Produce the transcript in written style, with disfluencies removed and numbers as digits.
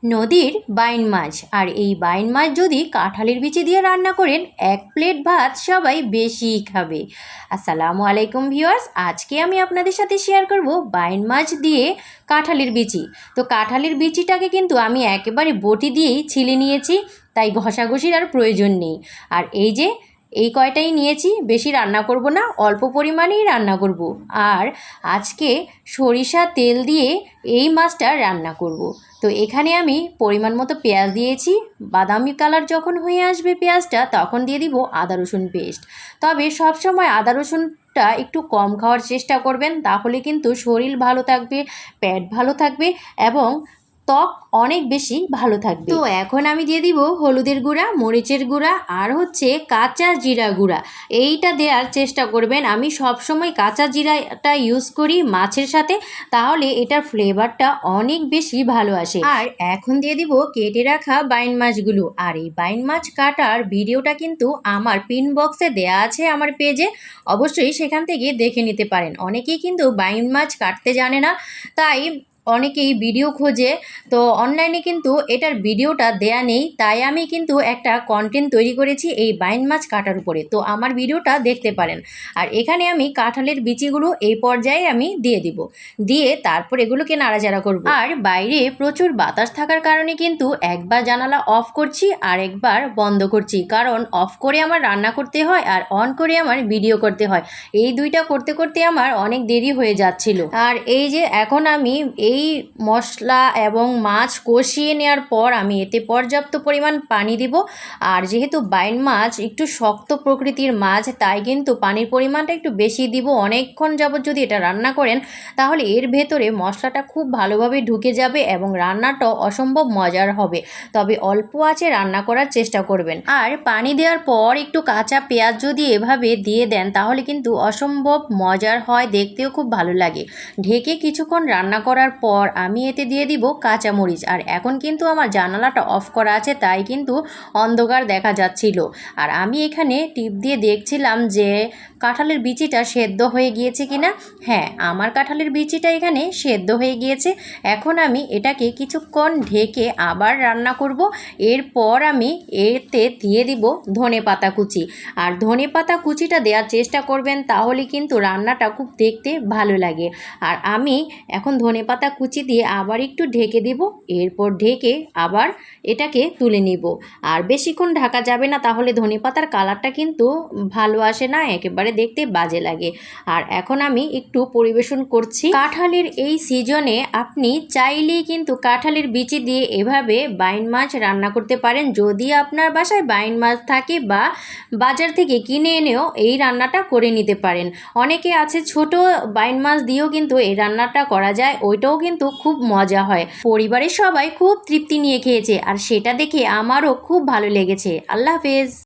নদীর বাইন মাছ, আর এই বাইন মাছ যদি কাঁঠালের বিচি দিয়ে রান্না করেন, এক প্লেট ভাত সবাই বেশিই খাবে। আসসালামু আলাইকুম ভিউয়ার্স, আজকে আমি আপনাদের সাথে শেয়ার করব বাইন মাছ দিয়ে কাঁঠালের বিচি। তো কাঁঠালের বিচিটাকে কিন্তু আমি একেবারে বটি দিয়েই ছিলে নিয়েছি, তাই ঘষাঘষির আর প্রয়োজন নেই। আর এই কয়টাই নিয়েছি, বেশি রান্না করব না, অল্প পরিমাণেই রান্না করব। আর আজকে সরিষা তেল দিয়ে এই মাছটা রান্না করব। তো এখানে আমি পরিমাণ মতো পেঁয়াজ দিয়েছি। বাদামি কালার যখন হয়ে আসবে পেঁয়াজটা, তখন দিয়ে দিব আদা রসুন পেস্ট। তবে সবসময় আদা রসুনটা একটু কম খাওয়ার চেষ্টা করবেন, তাহলে কিন্তু শরীর ভালো থাকবে, পেট ভালো থাকবে এবং ত্বক অনেক বেশি ভালো থাকবে। তো এখন আমি দিয়ে দিব হলুদের গুঁড়া, মরিচের গুঁড়া আর কাঁচা জিরা গুঁড়া। এইটা দেওয়ার চেষ্টা করবেন। আমি সবসময় কাঁচা জিরাটা ইউজ করি মাছের সাথে, তাহলে এটার ফ্লেভারটা অনেক বেশি ভালো আসে। আর এখন দিয়ে দিব কেটে রাখা বাইন মাছগুলো। আর এই বাইন মাছ কাটার ভিডিওটা কিন্তু আমার পিন বক্সে দেয়া আছে আমার পেজে, অবশ্যই সেখান থেকে দেখে নিতে পারেন। অনেকেই কিন্তু বাইন মাছ কাটতে জানে না, তাই অনেকেই ভিডিও খোঁজে, তো অনলাইনে কিন্তু এটার ভিডিওটা দেয়া নেই। তাই আমি কিন্তু একটা কন্টেন্ট তৈরি করেছি এই বাইন মাছ কাটার উপরে, তো আমার ভিডিওটা দেখতে পারেন। আর এখানে আমি কাঁঠালের বিচিগুলো এই পর্যায়ে আমি দিয়ে দিব, দিয়ে তারপর এগুলোকে নাড়াচাড়া করব। আর বাইরে প্রচুর বাতাস থাকার কারণে কিন্তু একবার জানালা অফ করছি আর একবার বন্ধ করছি, কারণ অফ করে আমার রান্না করতে হয় আর অন করে আমার ভিডিও করতে হয়। এই দুইটা করতে করতে আমার অনেক দেরি হয়ে যাচ্ছিল। আর এখন আমি এই মশলা এবং মাছ কষিয়ে নেওয়ার পর আমি এতে পর্যাপ্ত পরিমাণ পানি দিব। আর যেহেতু বাইন মাছ একটু শক্ত প্রকৃতির মাছ, তাই কিন্তু পানির পরিমাণটা একটু বেশি দিব। অনেকক্ষণ যাবত যদি এটা রান্না করেন, তাহলে এর ভেতরে মশলাটা খুব ভালোভাবে ঢুকে যাবে এবং রান্নাটাও অসম্ভব মজার হবে। তবে অল্প আঁচে রান্না করার চেষ্টা করবেন। আর পানি দেওয়ার পর একটু কাঁচা পেঁয়াজ যদি এভাবে দিয়ে দেন, তাহলে কিন্তু অসম্ভব মজার হয়, দেখতেও খুব ভালো লাগে। ঢেকে কিছুক্ষণ রান্না করার পর আমি এতে দিয়ে দিব কাঁচামরিচ। আর এখন কিন্তু আমার জানালাটা অফ করা আছে, তাই কিন্তু অন্ধকার দেখা যাচ্ছিল। আর আমি এখানে টিপ দিয়ে দেখছিলাম যে কাঁঠালের বিচিটা সেদ্ধ হয়ে গিয়েছে কিনা। হ্যাঁ, আমার কাঁঠালের বিচিটা এখানে সেদ্ধ হয়ে গিয়েছে। এখন আমি এটাকে কিছুক্ষণ ঢেকে আবার রান্না করব। এরপর আমি এতে দিয়ে দিব ধনেপাতা কুচি। আর ধনেপাতা কুচিটা দেওয়ার চেষ্টা করবেন, তাহলে কিন্তু রান্নাটা খুব দেখতে ভালো লাগে। আর আমি এখন ধনেপাতা কুচি দিয়ে আবার একটু ঢেকে দিব, এরপর ঢেকে আবার এটাকে তুলে নিব। আর বেশিক্ষণ ঢাকা যাবে না, তাহলে ধনেপাতার কালারটা কিন্তু ভালো আসে না, একেবারে দেখতে বাজে লাগে। আর এখন আমি একটু পরিবেশন করছি। কাঁঠালের এই সিজনে আপনি চাইলেই কিন্তু কাঁঠালের বিচি দিয়ে এভাবে বাইন মাছ রান্না করতে পারেন, যদি আপনার বাসায় বাইন মাছ থাকে, বা বাজার থেকে কিনে এনেও এই রান্নাটা করে নিতে পারেন। অনেকে আছে ছোট বাইন মাছ দিয়েও কিন্তু এই রান্নাটা করা যায়, ওইটাও কিন্তু খুব মজা হয়। পরিবারের সবাই খুব তৃপ্তি নিয়ে খেয়েছে, আর সেটা দেখে আমারও খুব ভালো লেগেছে। আল্লাহ হাফেজ।